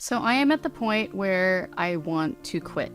So I am at the point where I want to quit.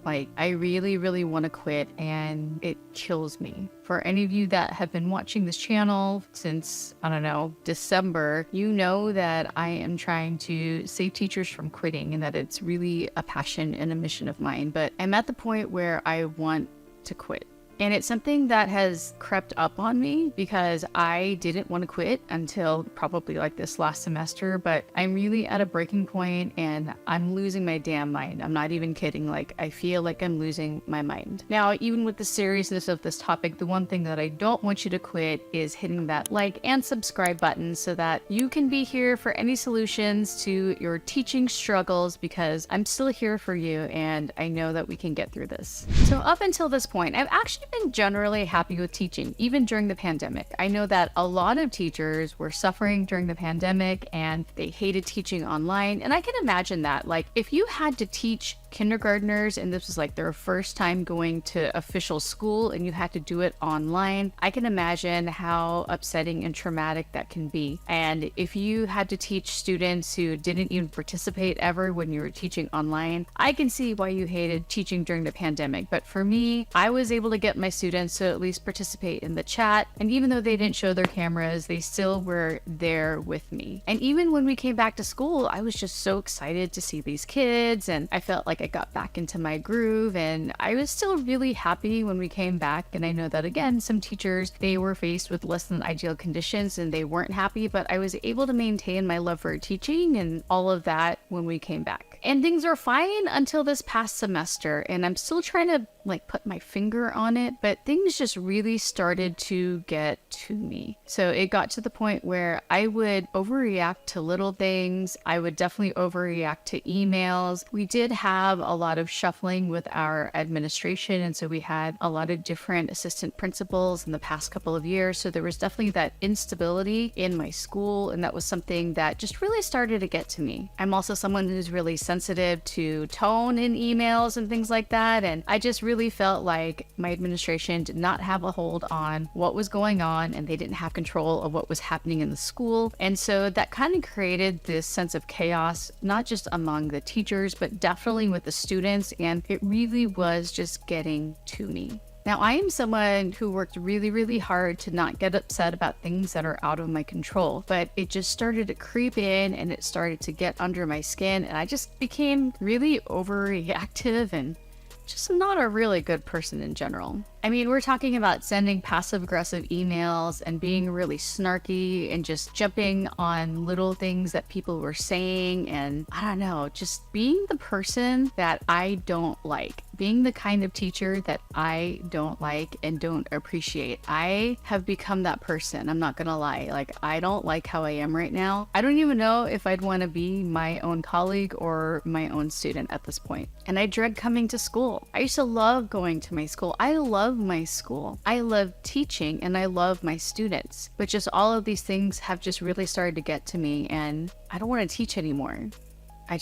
Like, I really, really want to quit, and it kills me. For any of you that have been watching this channel since, I don't know, December, you know that I am trying to save teachers from quitting and that it's really a passion and a mission of mine. But I'm at the point where I want to quit. And it's something that has crept up on me because I didn't want to quit until probably like this last semester, but I'm really at a breaking point and I'm losing my damn mind. I'm not even kidding. Like, I feel like I'm losing my mind. Now, even with the seriousness of this topic, the one thing that I don't want you to quit is hitting that like and subscribe button so that you can be here for any solutions to your teaching struggles, because I'm still here for you and I know that we can get through this. So up until this point, I've actually been generally happy with teaching, even during the pandemic. I know that a lot of teachers were suffering during the pandemic and they hated teaching online. And I can imagine that. Like, if you had to teach kindergartners and this was like their first time going to official school and you had to do it online, I can imagine how upsetting and traumatic that can be. And if you had to teach students who didn't even participate ever when you were teaching online, I can see why you hated teaching during the pandemic. But for me, I was able to get my students to at least participate in the chat. And even though they didn't show their cameras, they still were there with me. And even when we came back to school, I was just so excited to see these kids, and I felt like I got back into my groove, and I was still really happy when we came back. And I know that, again, some teachers, they were faced with less than ideal conditions and they weren't happy, but I was able to maintain my love for teaching and all of that when we came back. And things are fine until this past semester, and I'm still trying to like put my finger on it, but things just really started to get to me. So it got to the point where I would overreact to little things. I would definitely overreact to emails. We did have a lot of shuffling with our administration, and so we had a lot of different assistant principals in the past couple of years. So there was definitely that instability in my school, and that was something that just really started to get to me. I'm also someone who's really sensitive to tone in emails and things like that, and I just really felt like my administration did not have a hold on what was going on, and they didn't have control of what was happening in the school. And so that kind of created this sense of chaos, not just among the teachers, but definitely with the students. And it really was just getting to me. Now, I am someone who worked really, really hard to not get upset about things that are out of my control, but it just started to creep in and it started to get under my skin, and I just became really overreactive and just not a really good person in general. I mean, we're talking about sending passive-aggressive emails and being really snarky and just jumping on little things that people were saying, and I don't know, just being the person that I don't like, being the kind of teacher that I don't like and don't appreciate. I have become that person. I'm not gonna lie. Like, I don't like how I am right now. I don't even know if I'd want to be my own colleague or my own student at this point. And I dread coming to school. I used to love going to my school. I love my school. I love teaching and I love my students. But just all of these things have just really started to get to me, and I don't want to teach anymore. I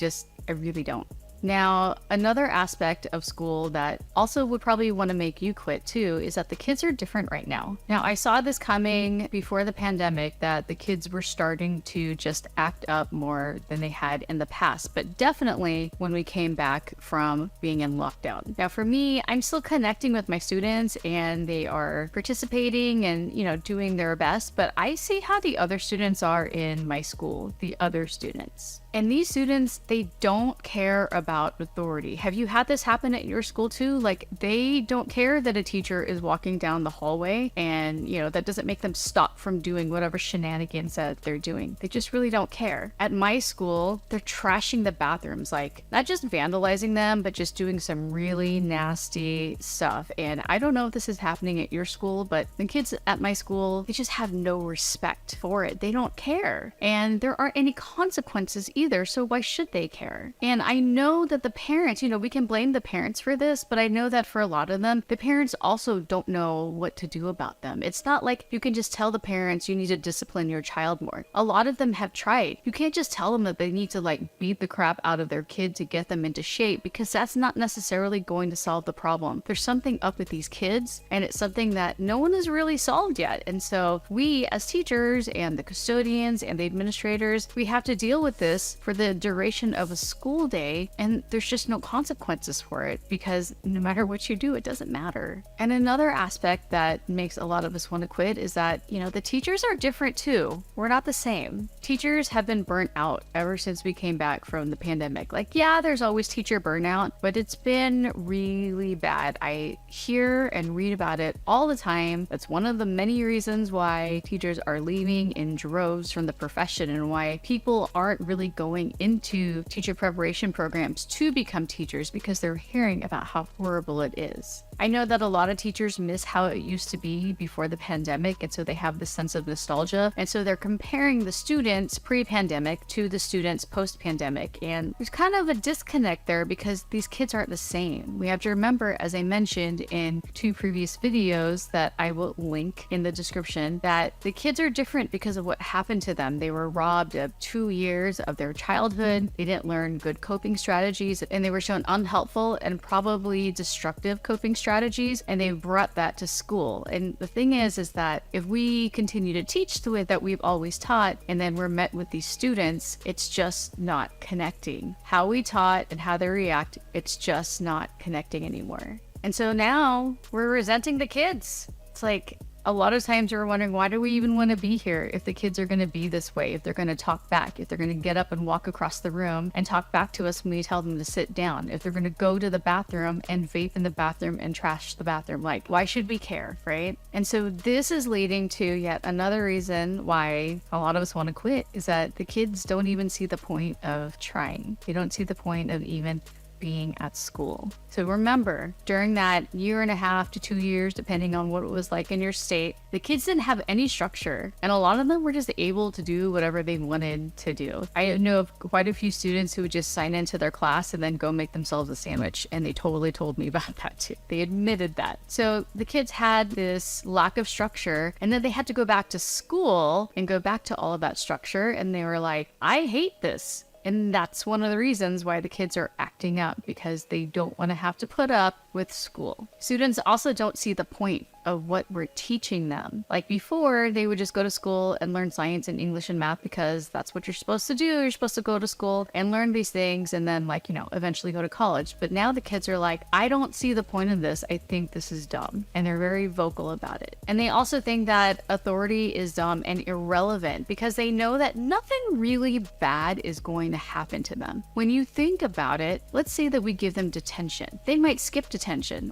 really don't. Now, another aspect of school that also would probably want to make you quit too is that the kids are different right now. Now, I saw this coming before the pandemic, that the kids were starting to just act up more than they had in the past, but definitely when we came back from being in lockdown. Now, for me, I'm still connecting with my students and they are participating and, doing their best, but I see how the other students are in my school, the other students. And these students, they don't care about authority. Have you had this happen at your school too? Like, they don't care that a teacher is walking down the hallway and, that doesn't make them stop from doing whatever shenanigans that they're doing. They just really don't care. At my school, they're trashing the bathrooms, like not just vandalizing them, but just doing some really nasty stuff. And I don't know if this is happening at your school, but the kids at my school, they just have no respect for it. They don't care. And there aren't any consequences either, so why should they care? And I know that the parents, we can blame the parents for this, but I know that for a lot of them, the parents also don't know what to do about them. It's not like you can just tell the parents you need to discipline your child more. A lot of them have tried. You can't just tell them that they need to beat the crap out of their kid to get them into shape, because that's not necessarily going to solve the problem. There's something up with these kids, and it's something that no one has really solved yet. And so we as teachers and the custodians and the administrators, we have to deal with this class for the duration of a school day, and there's just no consequences for it because no matter what you do, it doesn't matter. And another aspect that makes a lot of us want to quit is that, the teachers are different too. We're not the same. Teachers have been burnt out ever since we came back from the pandemic. Yeah, there's always teacher burnout, but it's been really bad. I hear and read about it all the time. That's one of the many reasons why teachers are leaving in droves from the profession and why people aren't really going into teacher preparation programs to become teachers, because they're hearing about how horrible it is. I know that a lot of teachers miss how it used to be before the pandemic, and so they have this sense of nostalgia, and so they're comparing the students pre-pandemic to the students post-pandemic, and there's kind of a disconnect there because these kids aren't the same. We have to remember, as I mentioned in 2 previous videos that I will link in the description, that the kids are different because of what happened to them. They were robbed of 2 years of their childhood. They didn't learn good coping strategies, and they were shown unhelpful and probably destructive coping strategies, and they brought that to school. And the thing is that if we continue to teach the way that we've always taught, and then we're met with these students, it's just not connecting. How we taught and how they react, it's just not connecting anymore. And so now we're resenting the kids. It's like, a lot of times we're wondering, why do we even want to be here if the kids are going to be this way, if they're going to talk back, if they're going to get up and walk across the room and talk back to us when we tell them to sit down, if they're going to go to the bathroom and vape in the bathroom and trash the bathroom. Why should we care, right? And so this is leading to yet another reason why a lot of us want to quit, is that the kids don't even see the point of trying. They don't see the point of even being at school. So remember, during that 1.5 to 2 years, depending on what it was like in your state, the kids didn't have any structure, and a lot of them were just able to do whatever they wanted to do. I know of quite a few students who would just sign into their class and then go make themselves a sandwich, and they totally told me about that too. They admitted that. So the kids had this lack of structure, and then they had to go back to school and go back to all of that structure, and they were like, I hate this. And that's one of the reasons why the kids are acting up, because they don't want to have to put up with school. Students also don't see the point of what we're teaching them. Like before, they would just go to school and learn science and English and math because that's what you're supposed to do. You're supposed to go to school and learn these things and then eventually go to college. But now the kids are like, I don't see the point of this. I think this is dumb. And they're very vocal about it. And they also think that authority is dumb and irrelevant because they know that nothing really bad is going to happen to them. When you think about it, let's say that we give them detention. They might skip detention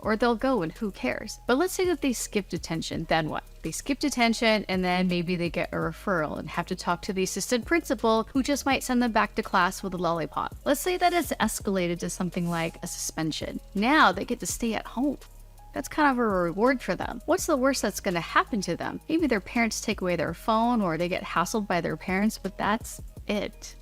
or they'll go and who cares? But let's say that they skip detention, then what? They skip detention and then maybe they get a referral and have to talk to the assistant principal who just might send them back to class with a lollipop. Let's say that it's escalated to something like a suspension. Now they get to stay at home. That's kind of a reward for them. What's the worst that's going to happen to them? Maybe their parents take away their phone or they get hassled by their parents, but that's it.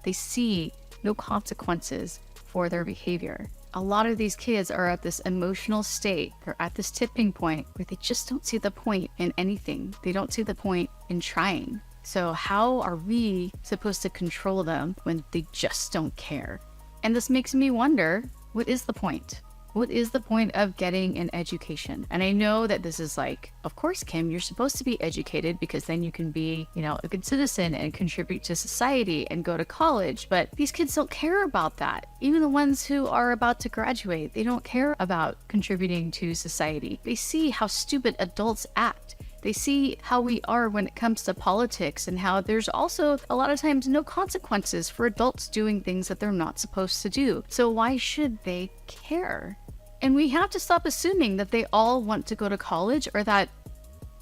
They see no consequences for their behavior. A lot of these kids are at this emotional state. They're at this tipping point where they just don't see the point in anything. They don't see the point in trying. So how are we supposed to control them when they just don't care? And this makes me wonder, what is the point? What is the point of getting an education? And I know that this is like, of course, Kim, you're supposed to be educated because then you can be, a good citizen and contribute to society and go to college. But these kids don't care about that. Even the ones who are about to graduate, they don't care about contributing to society. They see how stupid adults act. They see how we are when it comes to politics and how there's also a lot of times no consequences for adults doing things that they're not supposed to do. So why should they care? And we have to stop assuming that they all want to go to college or that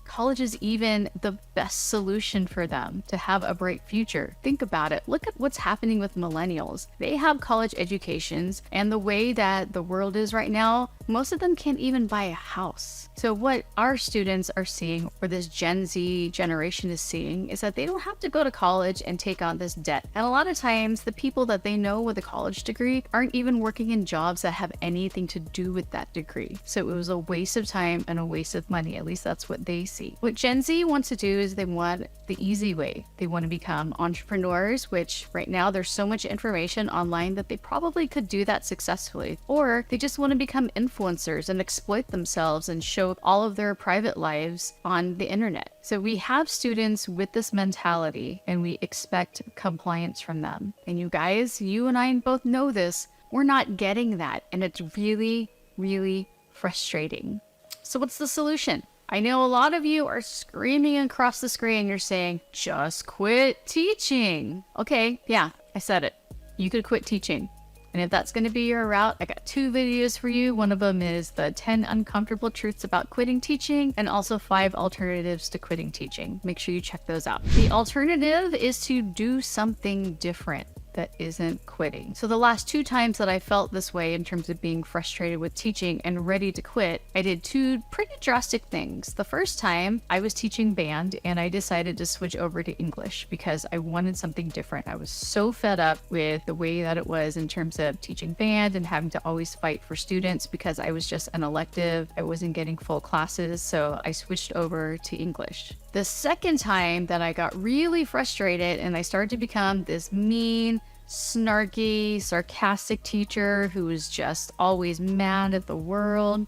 college is even the best solution for them to have a bright future. Think about it. Look at what's happening with millennials. They have college educations, and the way that the world is right now, most of them can't even buy a house. So what our students are seeing, or this Gen Z generation is seeing, is that they don't have to go to college and take on this debt. And a lot of times, the people that they know with a college degree aren't even working in jobs that have anything to do with that degree. So it was a waste of time and a waste of money. At least that's what they see. Z. What Gen Z wants to do is they want the easy way. They want to become entrepreneurs, which right now there's so much information online that they probably could do that successfully. Or they just want to become influencers and exploit themselves and show all of their private lives on the internet. So we have students with this mentality and we expect compliance from them. And you guys, you and I both know this, we're not getting that. And it's really, really frustrating. So what's the solution? I know a lot of you are screaming across the screen. You're saying, just quit teaching. Okay, yeah, I said it. You could quit teaching. And if that's going to be your route, I got 2 videos for you. One of them is the 10 uncomfortable truths about quitting teaching, and also 5 alternatives to quitting teaching. Make sure you check those out. The alternative is to do something different that isn't quitting. So the last 2 times that I felt this way in terms of being frustrated with teaching and ready to quit, I did 2 pretty drastic things. The first time I was teaching band and I decided to switch over to English because I wanted something different. I was so fed up with the way that it was in terms of teaching band and having to always fight for students because I was just an elective. I wasn't getting full classes, so I switched over to English. The second time that I got really frustrated and I started to become this mean, snarky, sarcastic teacher who was just always mad at the world,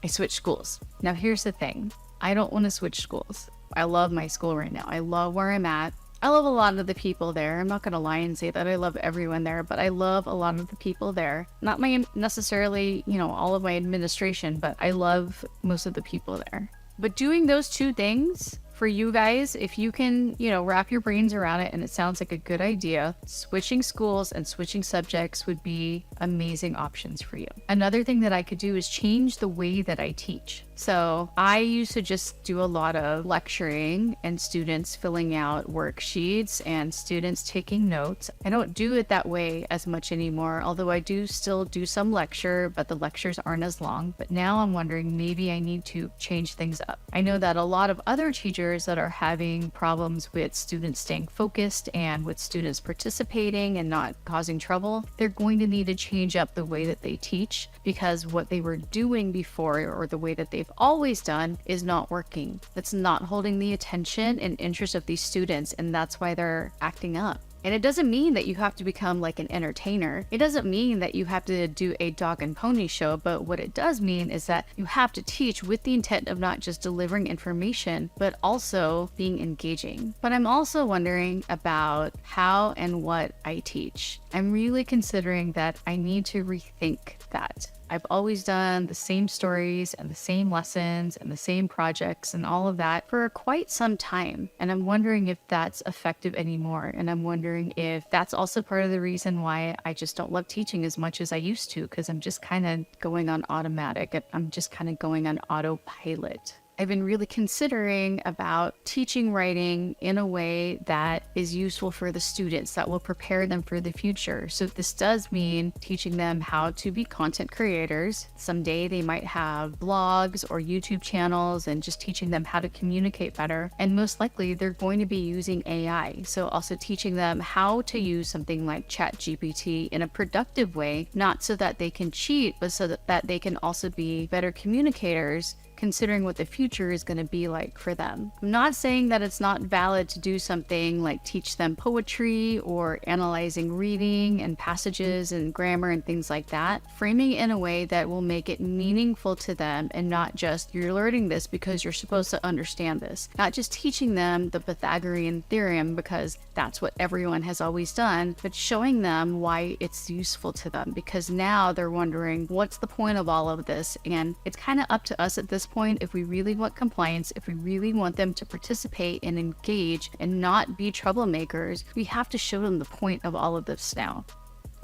I switched schools. Now here's the thing. I don't want to switch schools. I love my school right now. I love where I'm at. I love a lot of the people there. I'm not going to lie and say that I love everyone there, but I love a lot of the people there. Not my necessarily, all of my administration, but I love most of the people there. But doing those 2 things for you guys, if you can, wrap your brains around it and it sounds like a good idea, switching schools and switching subjects would be amazing options for you. Another thing that I could do is change the way that I teach. So I used to just do a lot of lecturing and students filling out worksheets and students taking notes. I don't do it that way as much anymore, although I do still do some lecture, but the lectures aren't as long. But now I'm wondering, maybe I need to change things up. I know that a lot of other teachers that are having problems with students staying focused and with students participating and not causing trouble, they're going to need to change up the way that they teach, because what they were doing before, or the way that they've always done, is not working. It's not holding the attention and interest of these students, and that's why they're acting up. And it doesn't mean that you have to become like an entertainer. It doesn't mean that you have to do a dog and pony show, but what it does mean is that you have to teach with the intent of not just delivering information, but also being engaging. But I'm also wondering about how and what I teach. I'm really considering that I need to rethink that. I've always done the same stories and the same lessons and the same projects and all of that for quite some time. And I'm wondering if that's effective anymore. And I'm wondering if that's also part of the reason why I just don't love teaching as much as I used to, because I'm just kind of going on automatic. I'm just kind of going on autopilot. I've been really considering about teaching writing in a way that is useful for the students, that will prepare them for the future. So this does mean teaching them how to be content creators. Someday they might have blogs or YouTube channels, and just teaching them how to communicate better. And most likely they're going to be using AI. So also teaching them how to use something like ChatGPT in a productive way, not so that they can cheat, but so that they can also be better communicators, considering what the future is going to be like for them. I'm not saying that it's not valid to do something like teach them poetry or analyzing reading and passages and grammar and things like that, framing it in a way that will make it meaningful to them, and not just, you're learning this because you're supposed to understand this. Not just teaching them the Pythagorean theorem because that's what everyone has always done, but showing them why it's useful to them, because now they're wondering, what's the point of all of this? And it's kind of up to us at this point, if we really want compliance, if we really want them to participate and engage and not be troublemakers, we have to show them the point of all of this now.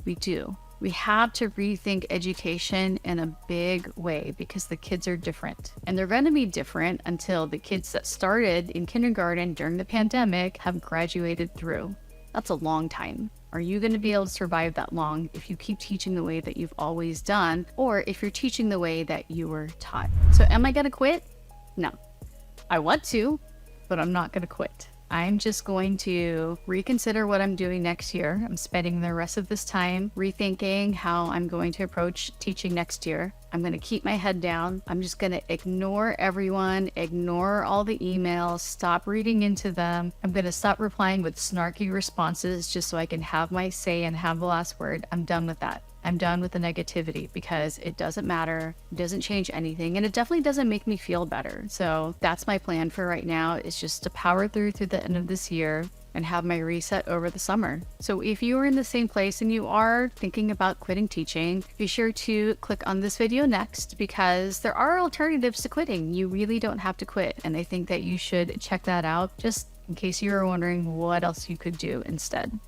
We do. We have to rethink education in a big way, because the kids are different. And they're going to be different until the kids that started in kindergarten during the pandemic have graduated through. That's a long time. Are you going to be able to survive that long if you keep teaching the way that you've always done, or if you're teaching the way that you were taught? So am I going to quit? No. I want to, but I'm not going to quit. I'm just going to reconsider what I'm doing next year. I'm spending the rest of this time rethinking how I'm going to approach teaching next year. I'm going to keep my head down. I'm just going to ignore everyone, ignore all the emails, stop reading into them. I'm going to stop replying with snarky responses just so I can have my say and have the last word. I'm done with that. I'm done with the negativity because it doesn't matter, it doesn't change anything, and it definitely doesn't make me feel better. So that's my plan for right now, is just to power through the end of this year and have my reset over the summer. So if you are in the same place and you are thinking about quitting teaching, be sure to click on this video next, because there are alternatives to quitting. You really don't have to quit. And I think that you should check that out just in case you were wondering what else you could do instead.